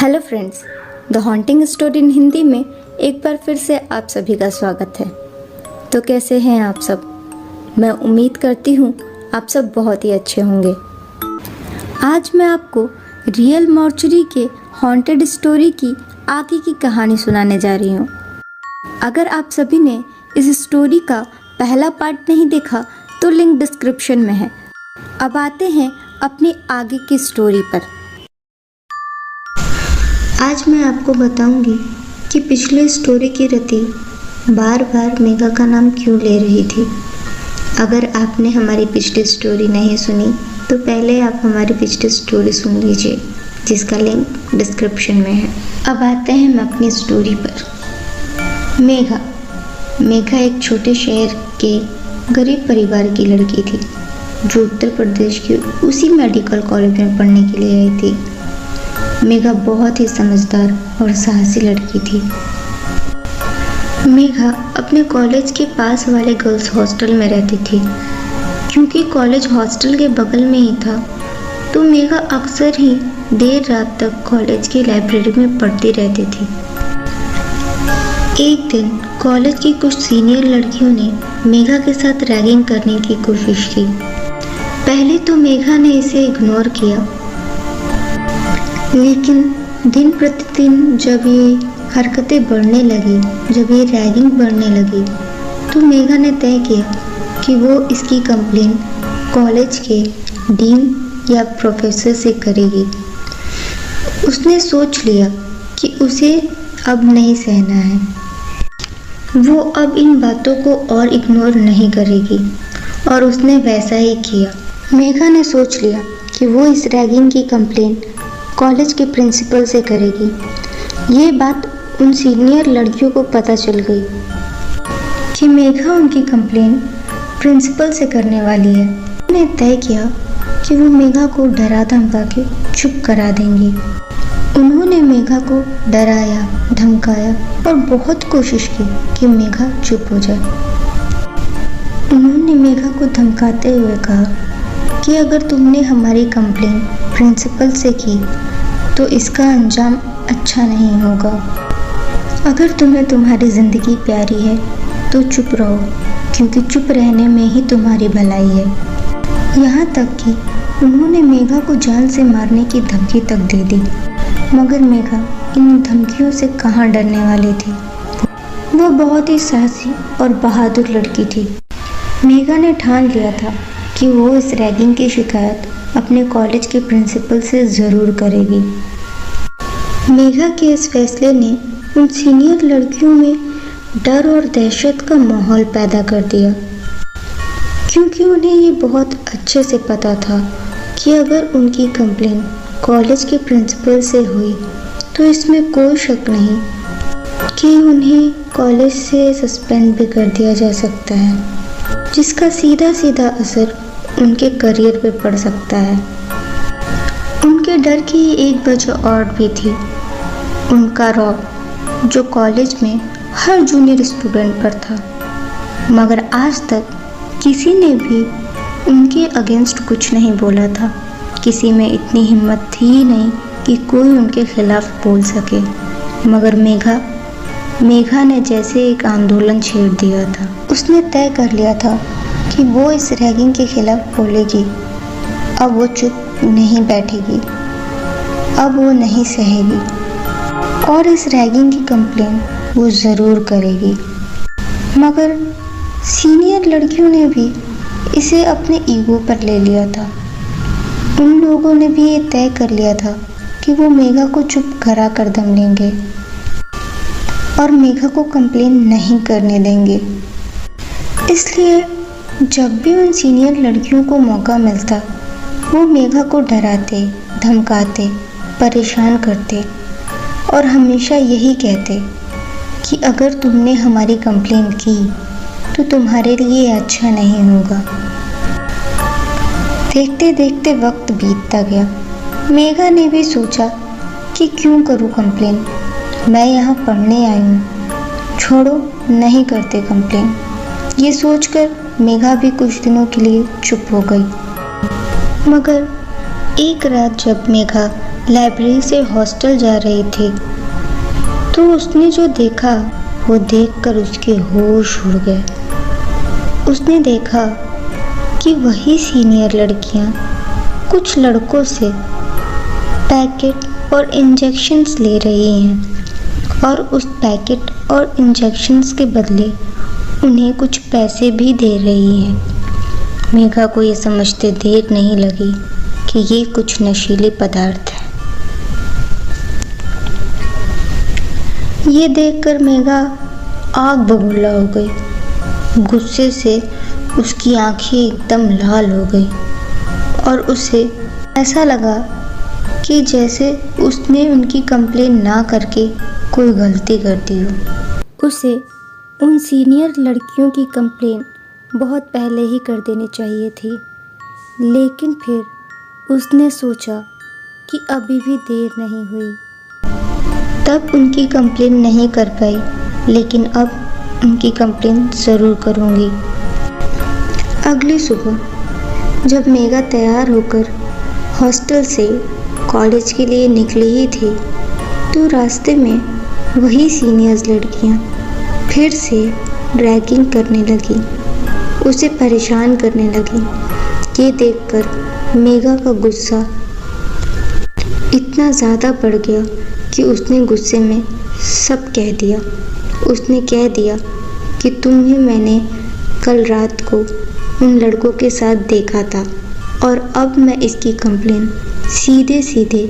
Hello friends, the haunting story in Hindi में एक बार फिर से आप सभी का स्वागत है। तो कैसे हैं आप सब? मैं उम्मीद करती हूँ आप सब बहुत ही अच्छे होंगे। आज मैं आपको रियल मॉर्चरी के हॉन्टेड स्टोरी की आगे की कहानी सुनाने जा रही हूँ। अगर आप सभी ने इस स्टोरी का पहला पार्ट नहीं देखा तो लिंक डिस्क्रिप्शन में है। अब आते हैं अपनी आगे की स्टोरी पर। आज मैं आपको बताऊंगी कि पिछले स्टोरी की रति बार बार मेघा का नाम क्यों ले रही थी। अगर आपने हमारी पिछली स्टोरी नहीं सुनी तो पहले आप हमारी पिछली स्टोरी सुन लीजिए, जिसका लिंक डिस्क्रिप्शन में है। अब आते हैं हम अपनी स्टोरी पर। मेघा एक छोटे शहर के गरीब परिवार की लड़की थी जो उत्तर प्रदेश के उसी मेडिकल कॉलेज में पढ़ने के लिए आई थी। मेघा बहुत ही समझदार और साहसी लड़की थी। मेघा अपने कॉलेज के पास वाले गर्ल्स हॉस्टल में रहती थी। क्योंकि कॉलेज हॉस्टल के बगल में ही था तो मेघा अक्सर ही देर रात तक कॉलेज की लाइब्रेरी में पढ़ती रहती थी। एक दिन कॉलेज की कुछ सीनियर लड़कियों ने मेघा के साथ रैगिंग करने की कोशिश की। पहले तो मेघा ने इसे इग्नोर किया, लेकिन दिन प्रतिदिन जब ये हरकतें बढ़ने लगी, जब ये रैगिंग बढ़ने लगी, तो मेघा ने तय किया कि वो इसकी कंप्लेन कॉलेज के डीन या प्रोफेसर से करेगी। उसने सोच लिया कि उसे अब नहीं सहना है। वो अब इन बातों को और इग्नोर नहीं करेगी और उसने वैसा ही किया। मेघा ने सोच लिया कि वो इस रैगिंग की कंप्लेन कॉलेज के प्रिंसिपल से करेगी। ये बात उन सीनियर लड़कियों को पता चल गई कि मेघा उनकी कंप्लेन प्रिंसिपल से करने वाली है। उन्होंने तय किया कि वो मेघा को डरा धमका के चुप करा देंगी। उन्होंने मेघा को डराया, धमकाया और बहुत कोशिश की कि मेघा चुप हो जाए। उन्होंने मेघा को धमकाते हुए कहा कि अगर तुमने हमारी कंप्लेन प्रिंसिपल से की तो इसका अंजाम अच्छा नहीं होगा। अगर तुम्हें तुम्हारी ज़िंदगी प्यारी है तो चुप रहो, क्योंकि चुप रहने में ही तुम्हारी भलाई है। यहाँ तक कि उन्होंने मेघा को जान से मारने की धमकी तक दे दी, मगर मेघा इन धमकियों से कहाँ डरने वाली थी। वो बहुत ही साहसी और बहादुर लड़की थी। मेघा ने ठान लिया था कि वो इस रैगिंग की शिकायत अपने कॉलेज के प्रिंसिपल से ज़रूर करेगी। मेघा के इस फैसले ने उन सीनियर लड़कियों में डर और दहशत का माहौल पैदा कर दिया, क्योंकि उन्हें ये बहुत अच्छे से पता था कि अगर उनकी कंप्लेन कॉलेज के प्रिंसिपल से हुई तो इसमें कोई शक नहीं कि उन्हें कॉलेज से सस्पेंड भी कर दिया जा सकता है, जिसका सीधा सीधा असर उनके करियर पे पड़ सकता है। उनके डर की एक वजह और भी थी, उनका रौब जो कॉलेज में हर जूनियर स्टूडेंट पर था। मगर आज तक किसी ने भी उनके अगेंस्ट कुछ नहीं बोला था। किसी में इतनी हिम्मत थी ही नहीं कि कोई उनके खिलाफ बोल सके। मगर मेघा ने जैसे एक आंदोलन छेड़ दिया था। उसने तय कर लिया था कि वो इस रैगिंग के खिलाफ बोलेगी। अब वो चुप नहीं बैठेगी, अब वो नहीं सहेगी और इस रैगिंग की कंप्लेन वो ज़रूर करेगी। मगर सीनियर लड़कियों ने भी इसे अपने ईगो पर ले लिया था। उन लोगों ने भी ये तय कर लिया था कि वो मेघा को चुप करा कर दम लेंगे और मेघा को कंप्लेन नहीं करने देंगे। इसलिए जब भी उन सीनियर लड़कियों को मौका मिलता वो मेघा को डराते, धमकाते, परेशान करते और हमेशा यही कहते कि अगर तुमने हमारी कंप्लेन की तो तुम्हारे लिए अच्छा नहीं होगा। देखते देखते वक्त बीतता गया। मेघा ने भी सोचा कि क्यों करूं कंप्लेन, मैं यहाँ पढ़ने आई हूँ, छोड़ो नहीं करते कंप्लेन। ये सोचकर मेघा भी कुछ दिनों के लिए चुप हो गई। मगर एक रात जब मेघा लाइब्रेरी से हॉस्टल जा रही थी तो उसने जो देखा वो देखकर उसके होश उड़ गए। उसने देखा कि वही सीनियर लड़कियां कुछ लड़कों से पैकेट और इंजेक्शन्स ले रही हैं और उस पैकेट और इंजेक्शन्स के बदले उन्हें कुछ पैसे भी दे रही हैं। मेघा को ये समझते देर नहीं लगी कि ये कुछ नशीले पदार्थ है। ये देखकर मेघा आग बबूला हो गई। गुस्से से उसकी आंखें एकदम लाल हो गई और उसे ऐसा लगा कि जैसे उसने उनकी कंप्लेन ना करके कोई गलती कर दी हो। उसे उन सीनियर लड़कियों की कंप्लेन बहुत पहले ही कर देनी चाहिए थी, लेकिन फिर उसने सोचा कि अभी भी देर नहीं हुई। तब उनकी कंप्लेन नहीं कर पाई, लेकिन अब उनकी कंप्लेन ज़रूर करूँगी। अगली सुबह जब मेघा तैयार होकर हॉस्टल से कॉलेज के लिए निकली ही थी तो रास्ते में वही सीनियर्स लड़कियां फिर से ड्रैगिंग करने लगी, उसे परेशान करने लगी। ये देखकर मेघा का गुस्सा इतना ज़्यादा बढ़ गया कि उसने गुस्से में सब कह दिया। उसने कह दिया कि तुम्हें मैंने कल रात को उन लड़कों के साथ देखा था और अब मैं इसकी कंप्लेन सीधे सीधे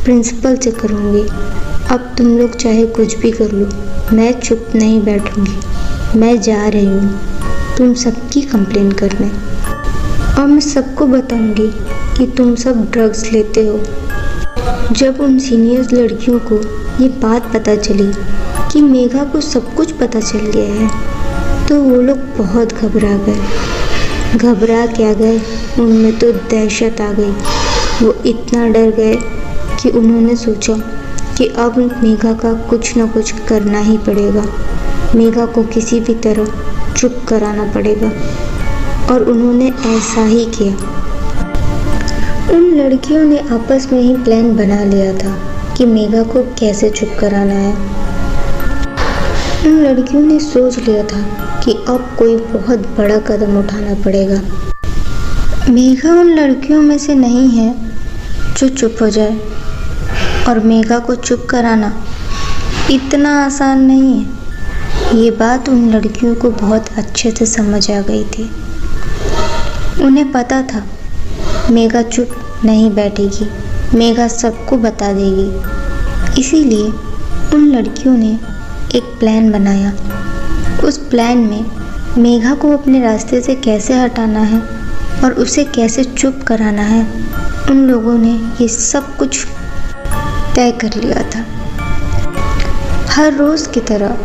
प्रिंसिपल से करूँगी। अब तुम लोग चाहे कुछ भी कर लो, मैं चुप नहीं बैठूँगी। मैं जा रही हूँ तुम सबकी कंप्लेन करने और मैं सबको बताऊँगी कि तुम सब ड्रग्स लेते हो। जब उन सीनियर्स लड़कियों को ये बात पता चली कि मेघा को सब कुछ पता चल गया है तो वो लोग बहुत घबरा गए। घबरा क्या गए, उनमें तो दहशत आ गई। वो इतना डर गए कि उन्होंने सोचा कि अब मेघा का कुछ न कुछ करना ही पड़ेगा। मेघा को किसी भी तरह चुप कराना पड़ेगा और उन्होंने ऐसा ही किया। उन लड़कियों ने आपस में ही प्लान बना लिया था कि मेघा को कैसे चुप कराना है। उन लड़कियों ने सोच लिया था कि अब कोई बहुत बड़ा कदम उठाना पड़ेगा। मेघा उन लड़कियों में से नहीं है जो चुप हो जाए और मेघा को चुप कराना इतना आसान नहीं है। ये बात उन लड़कियों को बहुत अच्छे से समझ आ गई थी। उन्हें पता था मेघा चुप नहीं बैठेगी, मेघा सबको बता देगी। इसीलिए उन लड़कियों ने एक प्लान बनाया। उस प्लान में मेघा को अपने रास्ते से कैसे हटाना है और उसे कैसे चुप कराना है, उन लोगों ने ये सब कुछ तय कर लिया था। हर रोज़ की तरह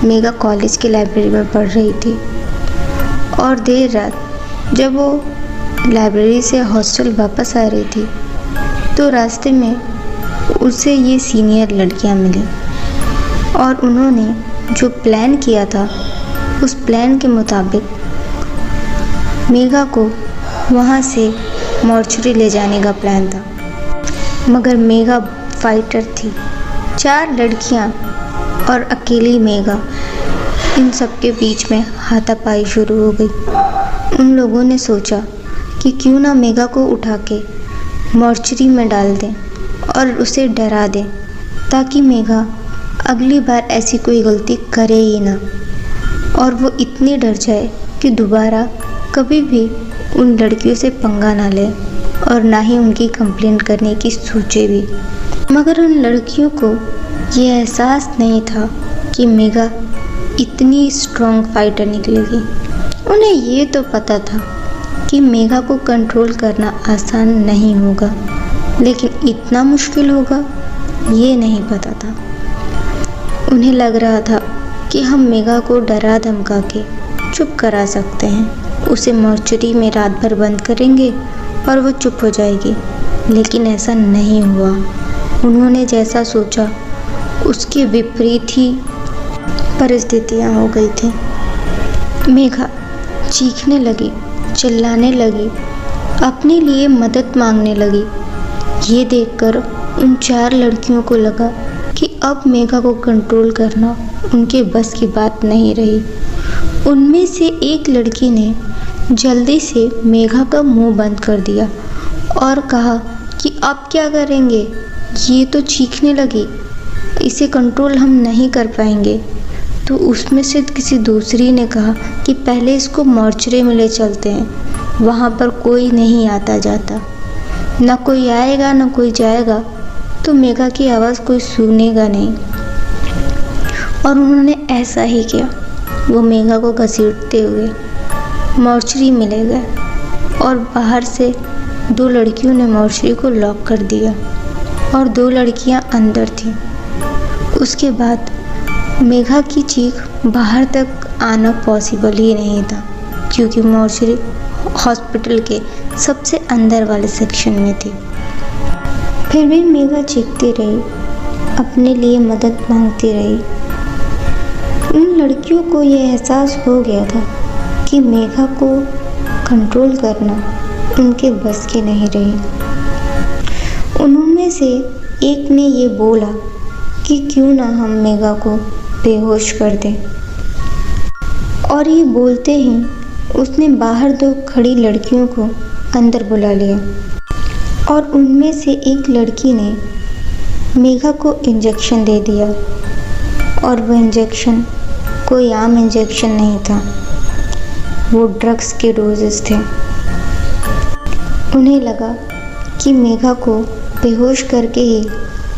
मेघा कॉलेज की लाइब्रेरी में पढ़ रही थी और देर रात जब वो लाइब्रेरी से हॉस्टल वापस आ रही थी तो रास्ते में उसे ये सीनियर लड़कियां मिली और उन्होंने जो प्लान किया था उस प्लान के मुताबिक मेघा को वहाँ से मॉर्चरी ले जाने का प्लान था। मगर मेघा फाइटर थी। 4 लड़कियां और अकेली मेघा, इन सब के बीच में हाथापाई शुरू हो गई। उन लोगों ने सोचा कि क्यों ना मेघा को उठा के मॉर्चरी में डाल दें और उसे डरा दें ताकि मेघा अगली बार ऐसी कोई गलती करे ही ना और वो इतनी डर जाए कि दोबारा कभी भी उन लड़कियों से पंगा ना ले और ना ही उनकी कंप्लेंट करने की सोचे भी। मगर उन लड़कियों को ये एहसास नहीं था कि मेघा इतनी स्ट्रॉन्ग फाइटर निकलेगी। उन्हें ये तो पता था कि मेघा को कंट्रोल करना आसान नहीं होगा, लेकिन इतना मुश्किल होगा ये नहीं पता था। उन्हें लग रहा था कि हम मेघा को डरा धमका के चुप करा सकते हैं, उसे मॉर्चरी में रात भर बंद करेंगे और वो चुप हो जाएगी, लेकिन ऐसा नहीं हुआ। उन्होंने जैसा सोचा उसके विपरीत ही परिस्थितियाँ हो गई थी। मेघा चीखने लगी, चिल्लाने लगी, अपने लिए मदद मांगने लगी। ये देखकर उन 4 लड़कियों को लगा कि अब मेघा को कंट्रोल करना उनके बस की बात नहीं रही। उनमें से एक लड़की ने जल्दी से मेघा का मुंह बंद कर दिया और कहा कि अब क्या करेंगे, ये तो चीखने लगी, इसे कंट्रोल हम नहीं कर पाएंगे। तो उसमें से किसी दूसरी ने कहा कि पहले इसको मॉर्चरी में ले चलते हैं, वहाँ पर कोई नहीं आता जाता, ना कोई आएगा ना कोई जाएगा, तो मेघा की आवाज़ कोई सुनेगा नहीं। और उन्होंने ऐसा ही किया। वो मेघा को घसीटते हुए मॉर्चरी में ले गए और बाहर से 2 लड़कियों ने मॉर्चरी को लॉक कर दिया और 2 लड़कियां अंदर थीं। उसके बाद मेघा की चीख बाहर तक आना पॉसिबल ही नहीं था, क्योंकि मॉर्चरी हॉस्पिटल के सबसे अंदर वाले सेक्शन में थी। फिर भी मेघा चीखती रही, अपने लिए मदद मांगती रही। उन लड़कियों को ये एहसास हो गया था कि मेघा को कंट्रोल करना उनके बस की नहीं रही। उनमें से एक ने ये बोला कि क्यों ना हम मेघा को बेहोश कर दें। और ये बोलते ही उसने बाहर 2 खड़ी लड़कियों को अंदर बुला लिया और उनमें से एक लड़की ने मेघा को इंजेक्शन दे दिया। और वह इंजेक्शन कोई आम इंजेक्शन नहीं था, वो ड्रग्स के डोजेस थे। उन्हें लगा कि मेघा को बेहोश करके ही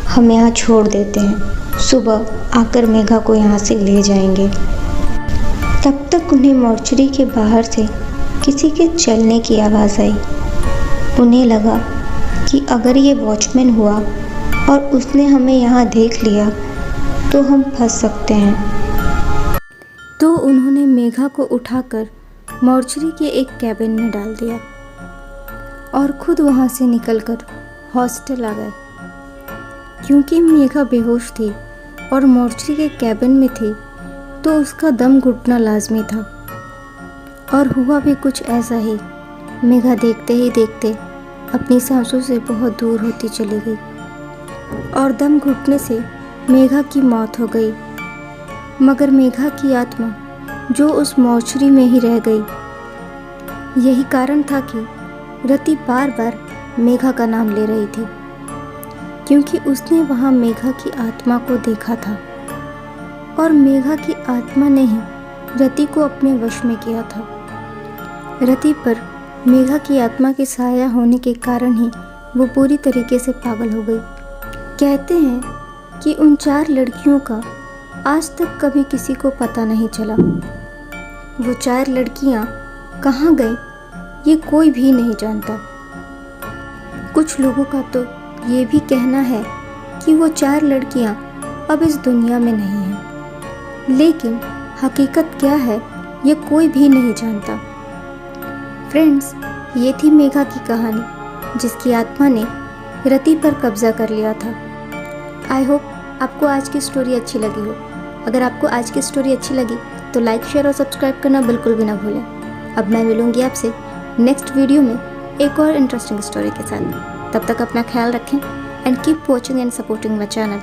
हम यहाँ छोड़ देते हैं, सुबह आकर मेघा को यहाँ से ले जाएंगे। तब तक उन्हें मॉर्चरी के बाहर से किसी के चलने की आवाज़ आई। उन्हें लगा कि अगर ये वॉचमैन हुआ और उसने हमें यहाँ देख लिया तो हम फंस सकते हैं। तो उन्होंने मेघा को उठाकर मॉर्चरी के एक कैबिन में डाल दिया और खुद वहाँ से निकलकर हॉस्टल आ गए। क्योंकि मेघा बेहोश थी और मॉर्चरी के कैबिन में थी, तो उसका दम घुटना लाजमी था। और हुआ भी कुछ ऐसा ही। मेघा देखते ही देखते अपनी सांसों से बहुत दूर होती चली गई और दम घुटने से मेघा की मौत हो गई। मगर मेघा की आत्मा जो उस मॉर्चरी में ही रह गई। यही कारण था कि रति बार बार मेघा का नाम ले रही थी, क्योंकि उसने वहाँ मेघा की आत्मा को देखा था और मेघा की आत्मा ने ही रति को अपने वश में किया था। रति पर मेघा की आत्मा के साया होने के कारण ही वो पूरी तरीके से पागल हो गई। कहते हैं कि उन 4 लड़कियों का आज तक कभी किसी को पता नहीं चला। वो 4 लड़कियां कहाँ गई ये कोई भी नहीं जानता। कुछ लोगों का तो ये भी कहना है कि वो 4 लड़कियां अब इस दुनिया में नहीं हैं, लेकिन हकीकत क्या है ये कोई भी नहीं जानता। फ्रेंड्स, ये थी मेघा की कहानी जिसकी आत्मा ने रति पर कब्जा कर लिया था। आई होप आपको आज की स्टोरी अच्छी लगी हो। अगर आपको आज की स्टोरी अच्छी लगी तो लाइक, शेयर और सब्सक्राइब करना बिल्कुल भी ना भूलें। अब मैं मिलूंगी आपसे नेक्स्ट वीडियो में एक और इंटरेस्टिंग स्टोरी के साथ। तब तक अपना ख्याल रखें and keep watching and supporting my channel.